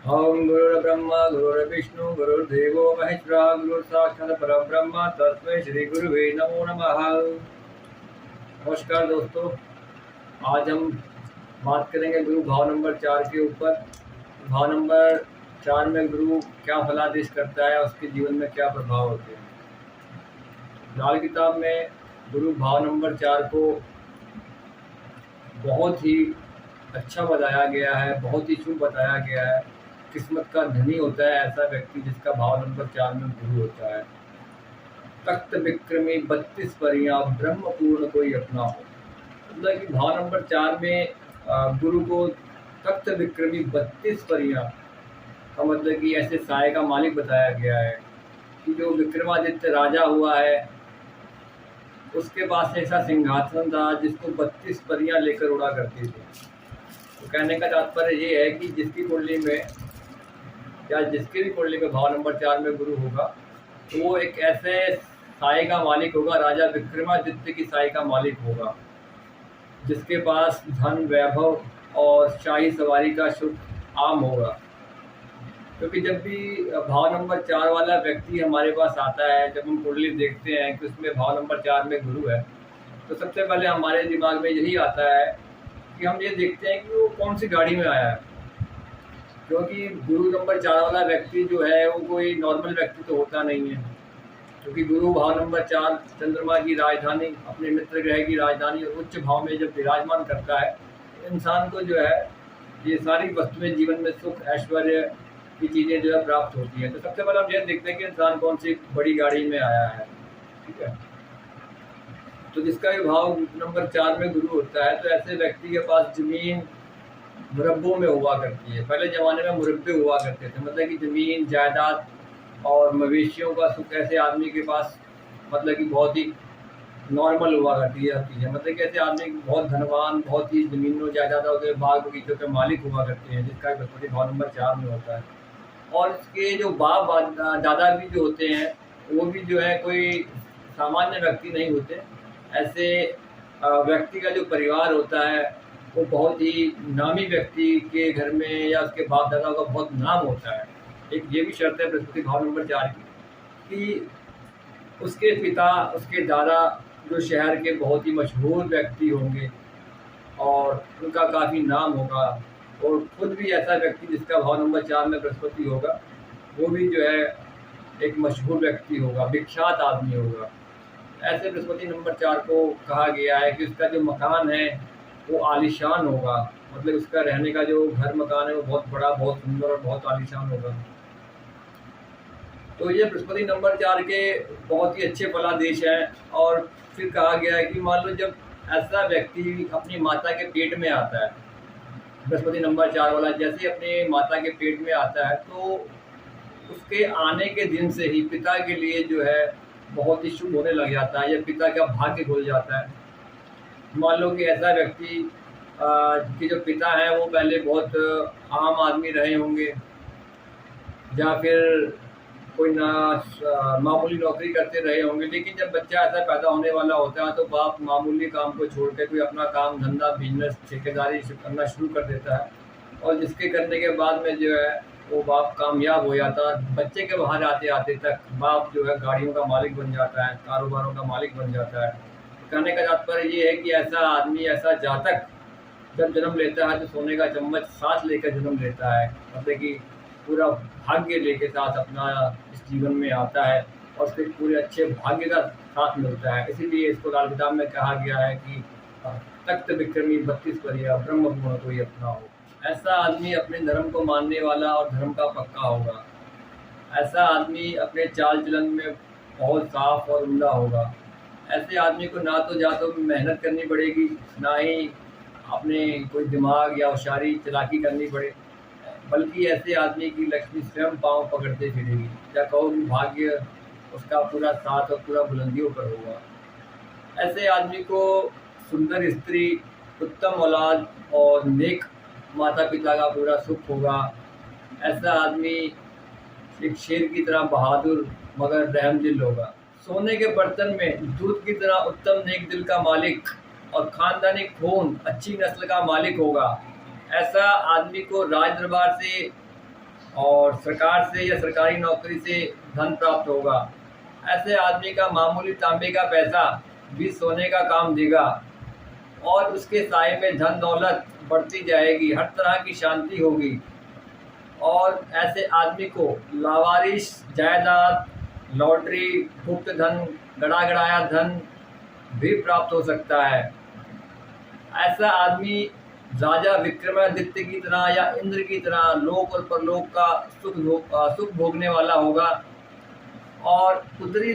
ओम गुरुर्ब्रह्मा गुरुर्विष्णु गुरुर्देवो महेश्वरः गुरुसाक्षात् परब्रह्म तस्मै श्री गुरुवे नमो नमः। नमस्कार दोस्तों, आज हम बात करेंगे गुरु भाव नंबर 4 के ऊपर। भाव नंबर 4 में गुरु क्या फलादेश करता है, उसके जीवन में क्या प्रभाव होते हैं। लाल किताब में गुरु भाव नंबर 4 को बहुत ही अच्छा बताया गया है, बहुत ही शुभ बताया गया है। किस्मत का धनी होता है ऐसा व्यक्ति जिसका भाव नंबर 4 में गुरु होता है। तख्त विक्रमी 32 परियां ब्रह्म पूर्ण कोई अपना हो। मतलब कि भाव नंबर 4 में गुरु को तख्त विक्रमी 32 परियां का मतलब कि ऐसे साय का मालिक बताया गया है कि जो विक्रमादित्य राजा हुआ है उसके पास ऐसा सिंहासन था जिसको 32 परियां लेकर उड़ा करती थी। तो कहने का तात्पर्य ये है कि जिसकी कुंडली में या जिसकी भी कुंडली में भाव नंबर 4 में गुरु होगा तो वो एक ऐसे साय का मालिक होगा, राजा विक्रमादित्य की साय का मालिक होगा, जिसके पास धन वैभव और शाही सवारी का सुख आम होगा। क्योंकि जब भी भाव नंबर 4 वाला व्यक्ति हमारे पास आता है, जब हम कुंडली देखते हैं कि उसमें भाव नंबर 4 में गुरु है, तो सबसे पहले हमारे दिमाग में यही आता है कि हम ये देखते हैं कि वो कौन सी गाड़ी में आया है। क्योंकि गुरु नंबर 4 वाला व्यक्ति जो है वो कोई नॉर्मल व्यक्ति तो होता नहीं है। क्योंकि गुरु भाव नंबर 4 चंद्रमा की राजधानी, अपने मित्र ग्रह की राजधानी और उच्च भाव में जब विराजमान करता है, इंसान को जो है ये सारी वस्तुएं जीवन में सुख ऐश्वर्य की चीज़ें जो है प्राप्त होती हैं। तो सबसे पहले हम ये देखते हैं कि इंसान कौन सी बड़ी गाड़ी में आया है। ठीक है, तो जिसका भी भाव नंबर 4 में गुरु होता है तो ऐसे व्यक्ति के पास जमीन मुरब्बों में हुआ करती है। पहले ज़माने में मुरब्बे हुआ करते थे, मतलब कि ज़मीन जायदाद और मवेशियों का सुख ऐसे आदमी के पास मतलब कि बहुत ही नॉर्मल हुआ करती है चीज़ें। मतलब कि ऐसे आदमी बहुत धनवान, बहुत ही ज़मीनों जायदादों के बाग बगीचों के मालिक हुआ करते हैं, जिसका बृहस्पति भाव नंबर 4 में होता है। और इसके जो बाप दादा भी जो होते हैं वो भी जो है कोई सामान्य व्यक्ति नहीं होते। ऐसे व्यक्ति का जो परिवार होता है वो बहुत ही नामी व्यक्ति के घर में या उसके बाप दादा का बहुत नाम होता है। एक ये भी शर्त है बृहस्पति भाव नंबर 4 की कि उसके पिता, उसके दादा जो शहर के बहुत ही मशहूर व्यक्ति होंगे और उनका काफ़ी नाम होगा, और खुद भी ऐसा व्यक्ति जिसका भाव नंबर 4 में बृहस्पति होगा वो भी जो है एक मशहूर व्यक्ति होगा, विख्यात आदमी होगा। ऐसे बृहस्पति नंबर 4 को कहा गया है कि उसका जो मकान है वो आलीशान होगा। मतलब उसका रहने का जो घर मकान है वो बहुत बड़ा, बहुत सुंदर और बहुत आलीशान होगा। तो ये बृहस्पति नंबर 4 के बहुत ही अच्छे फलादेश हैं। और फिर कहा गया है कि मान लो जब ऐसा व्यक्ति अपनी माता के पेट में आता है, बृहस्पति नंबर 4 वाला जैसे अपने माता के पेट में आता है तो उसके आने के दिन से ही पिता के लिए जो है बहुत ही शुभ होने लग जाता है, या पिता का भाग्य खुल जाता है। मान लो कि ऐसा व्यक्ति कि जो पिता है वो पहले बहुत आम आदमी रहे होंगे, या फिर कोई मामूली नौकरी करते रहे होंगे, लेकिन जब बच्चा ऐसा पैदा होने वाला होता है तो बाप मामूली काम को छोड़ के कोई अपना काम धंधा बिजनेस ठेकेदारी करना शुरू कर देता है, और जिसके करने के बाद में जो है वो बाप कामयाब हो जाता है। बच्चे के बाहर आते आते तक बाप जो है गाड़ियों का मालिक बन जाता है, कारोबारों का मालिक बन जाता है। कहने का तात्पर्य ये है कि ऐसा आदमी, ऐसा जातक जब जन्म लेता है तो सोने का चम्मच साथ लेकर जन्म लेता है। मतलब कि पूरा भाग्य लेके साथ अपना इस जीवन में आता है और उसके पूरे अच्छे भाग्य का साथ मिलता है। इसीलिए इसको लाल किताब में कहा गया है कि तख्त विक्रमी 32 परिया ब्रह्म पूर्ण कोई अपना हो। ऐसा आदमी अपने धर्म को मानने वाला और धर्म का पक्का होगा। ऐसा आदमी अपने चाल चलन में बहुत साफ और उम्दा होगा। ऐसे आदमी को ना तो मेहनत करनी पड़ेगी, ना ही अपने कोई दिमाग या होशियारी चालाकी करनी पड़े, बल्कि ऐसे आदमी की लक्ष्मी स्वयं पाँव पकड़ते फिरेगी, या कहो कि भाग्य उसका पूरा साथ और पूरा बुलंदियों पर होगा। ऐसे आदमी को सुंदर स्त्री, उत्तम औलाद और नेक माता पिता का पूरा सुख होगा। ऐसा आदमी एक शेर की तरह बहादुर मगर रहमदिल होगा। सोने के बर्तन में दूध की तरह उत्तम नेक दिल का मालिक और खानदानी खून अच्छी नस्ल का मालिक होगा। ऐसा आदमी को राज दरबार से और सरकार से या सरकारी नौकरी से धन प्राप्त होगा। ऐसे आदमी का मामूली तांबे का पैसा भी सोने का काम देगा और उसके साए में धन दौलत बढ़ती जाएगी, हर तरह की शांति होगी। और ऐसे आदमी को लावारिश जायदाद, लॉटरी, गुप्त धन, गड़ा गड़ाया धन भी प्राप्त हो सकता है। ऐसा आदमी राजा विक्रमादित्य की तरह या इंद्र की तरह लोक और परलोक का सुख भोगने वाला होगा और कुदरती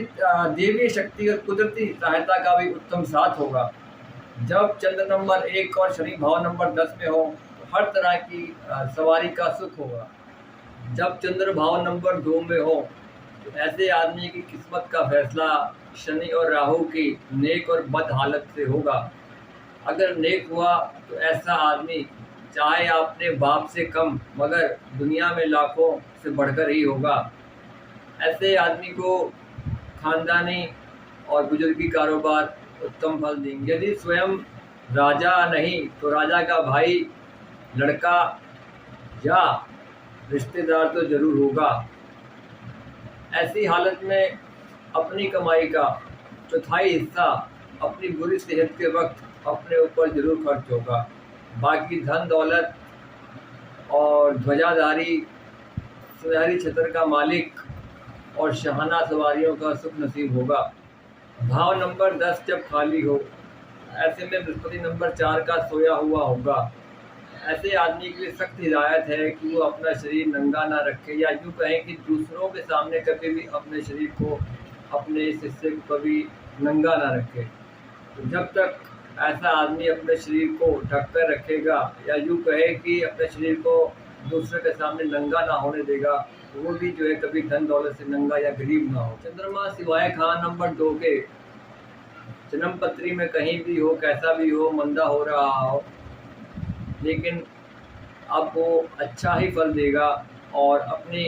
देवी शक्ति और कुदरती सहायता का भी उत्तम साथ होगा। जब चंद्र नंबर 1 और शनि भाव नंबर 10 में हो तो हर तरह की सवारी का सुख होगा। जब चंद्र भाव नंबर 2 में हो तो ऐसे आदमी की किस्मत का फैसला शनि और राहु की नेक और बद हालत से होगा। अगर नेक हुआ तो ऐसा आदमी चाहे अपने बाप से कम मगर दुनिया में लाखों से बढ़कर ही होगा। ऐसे आदमी को खानदानी और बुजुर्गी कारोबार उत्तम फल देंगे। यदि स्वयं राजा नहीं तो राजा का भाई, लड़का या रिश्तेदार तो जरूर होगा। ऐसी हालत में अपनी कमाई का चौथाई हिस्सा अपनी बुरी सेहत के वक्त अपने ऊपर जरूर खर्च होगा। बाकी धन दौलत और ध्वजाधारी, सुनहरी छतर का मालिक और शहाना सवारियों का सुख नसीब होगा। भाव नंबर 10 जब खाली हो, ऐसे में बृहस्पति नंबर 4 का सोया हुआ होगा। ऐसे आदमी के लिए सख्त हिदायत है कि वो अपना शरीर नंगा ना रखे, या यूँ कहें कि दूसरों के सामने कभी भी अपने शरीर को, अपने इस हिस्से को कभी नंगा ना रखे। तो जब तक ऐसा आदमी अपने शरीर को ढककर रखेगा, या यूँ कहे कि अपने शरीर को दूसरे के सामने नंगा ना होने देगा, तो वो भी जो है कभी धन दौलत से नंगा या गरीब ना हो। चंद्रमा सिवाय खान नंबर 2 के जन्म पत्री में कहीं भी हो, कैसा भी हो, मंदा हो रहा हो, लेकिन अब वो अच्छा ही फल देगा और अपनी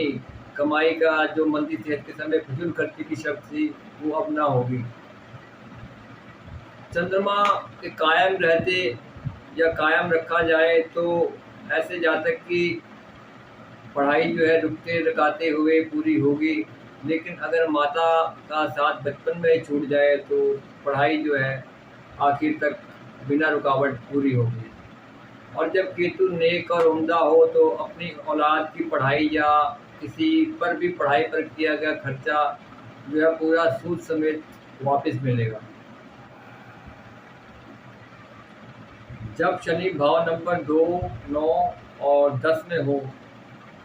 कमाई का जो मंदी सेहत के समय फिजूल खर्ची की शक्ति वो अब ना होगी। चंद्रमा के कायम रहते या कायम रखा जाए तो ऐसे जातक की पढ़ाई जो है रुकते रकाते हुए पूरी होगी, लेकिन अगर माता का साथ बचपन में ही छूट जाए तो पढ़ाई जो है आखिर तक बिना रुकावट पूरी होगी। और जब केतु नेक और उम्दा हो तो अपनी औलाद की पढ़ाई या किसी पर भी पढ़ाई पर किया गया खर्चा जो है पूरा सूद समेत वापस मिलेगा। जब शनि भाव नंबर 2, 9 और 10 में हो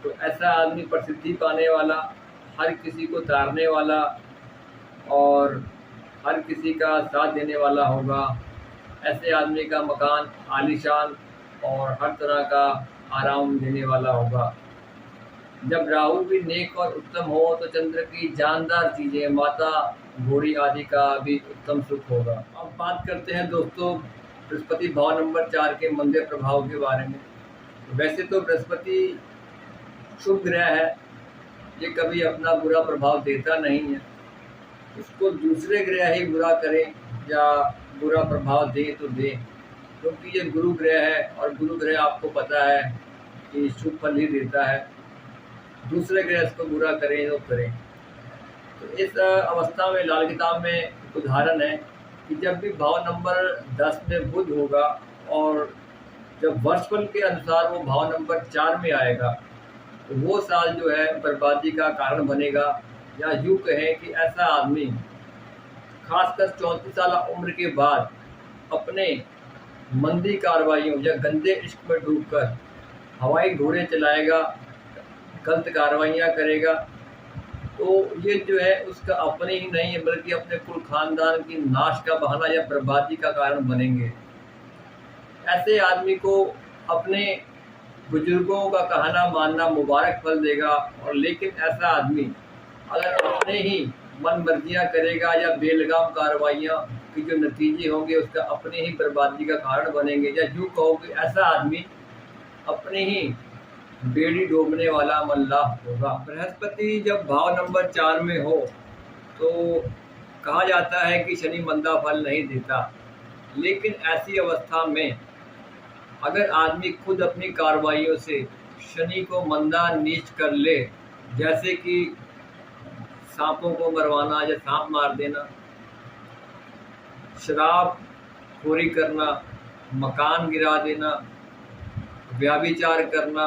तो ऐसा आदमी प्रसिद्धि पाने वाला, हर किसी को तारने वाला और हर किसी का साथ देने वाला होगा। ऐसे आदमी का मकान आलीशान और हर तरह का आराम देने वाला होगा। जब राहु भी नेक और उत्तम हो तो चंद्र की जानदार चीज़ें, माता, घोड़ी आदि का भी उत्तम सुख होगा। अब बात करते हैं दोस्तों बृहस्पति भाव नंबर 4 के मंदे प्रभाव के बारे में। वैसे तो बृहस्पति शुभ ग्रह है, ये कभी अपना बुरा प्रभाव देता नहीं है। उसको दूसरे ग्रह ही बुरा करें या बुरा प्रभाव दें तो दें, क्योंकि ये गुरु ग्रह है और गुरु ग्रह आपको पता है कि शुभ फल ही देता है। दूसरे ग्रह इसको बुरा करें तो करें। तो इस अवस्था में लाल किताब में एक उदाहरण है कि जब भी भाव नंबर 10 में बुध होगा और जब वर्षफल के अनुसार वो भाव नंबर 4 में आएगा तो वो साल जो है बर्बादी का कारण बनेगा। या यूँ कहें कि ऐसा आदमी खासकर 34 साल उम्र के बाद अपने मंदी कार्रवाइयों या गंदे इश्क में डूबकर हवाई घोड़े चलाएगा, गलत कार्रवाइयाँ करेगा, तो ये जो है उसका अपने ही नहीं है बल्कि अपने कुल खानदान की नाश का बहाना या बर्बादी का कारण बनेंगे। ऐसे आदमी को अपने बुजुर्गों का कहना मानना मुबारक फल देगा, और लेकिन ऐसा आदमी अगर अपने ही मन मर्जियाँ करेगा या बेलगाम कार्रवाइयाँ की जो नतीजे होंगे उसका अपने ही बर्बादी का कारण बनेंगे। या यूँ कहो कि ऐसा आदमी अपने ही बेड़ी डूबने वाला मल्लाह होगा। बृहस्पति जब भाव नंबर 4 में हो तो कहा जाता है कि शनि मंदा फल नहीं देता, लेकिन ऐसी अवस्था में अगर आदमी खुद अपनी कार्रवाइयों से शनि को मंदा नीच कर ले, जैसे कि सांपों को मरवाना या सांप मार देना, शराब खोरी करना, मकान गिरा देना, व्याभिचार करना,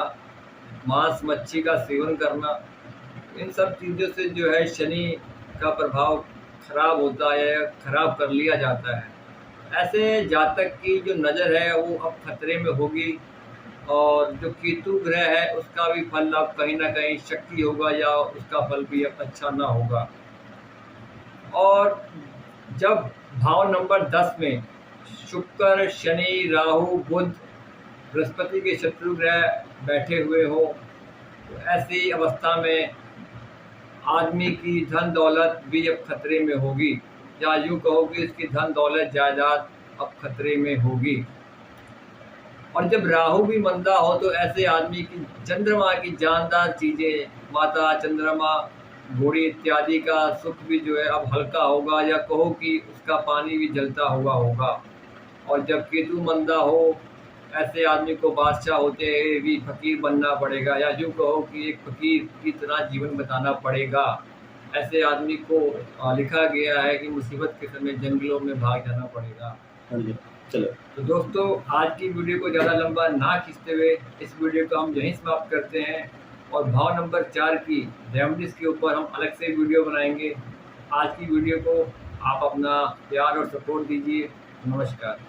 मांस मच्छी का सेवन करना, इन सब चीज़ों से जो है शनि का प्रभाव खराब होता है या खराब कर लिया जाता है। ऐसे जातक की जो नज़र है वो अब खतरे में होगी, और जो केतु ग्रह है उसका भी फल अब कहीं ना कहीं शक्ति होगा या उसका फल भी अब अच्छा ना होगा। और जब भाव नंबर 10 में शुक्र, शनि, राहु, बुध, बृहस्पति के शत्रु ग्रह बैठे हुए हो, तो ऐसी अवस्था में आदमी की धन दौलत भी अब खतरे में होगी, या यूँ कहो कि इसकी धन दौलत जायदाद अब खतरे में होगी। और जब राहु भी मंदा हो तो ऐसे आदमी की चंद्रमा की जानदार चीज़ें, माता, चंद्रमा, घोड़ी इत्यादि का सुख भी जो है अब हल्का होगा, या कहो कि उसका पानी भी जलता हुआ होगा। और जब केतु मंदा हो, ऐसे आदमी को बादशाह होते हुए भी फकीर बनना पड़ेगा, या यूँ कहो कि एक फकीर की तरह जीवन बिताना पड़ेगा। ऐसे आदमी को लिखा गया है कि मुसीबत के समय जंगलों में भाग जाना पड़ेगा। हाँ जी, चलो। तो दोस्तों, आज की वीडियो को ज़्यादा लंबा ना खींचते हुए इस वीडियो को हम यहीं समाप्त करते हैं, और भाव नंबर 4 की रेमेडीज़ के ऊपर हम अलग से वीडियो बनाएंगे। आज की वीडियो को आप अपना प्यार और सपोर्ट दीजिए। नमस्कार।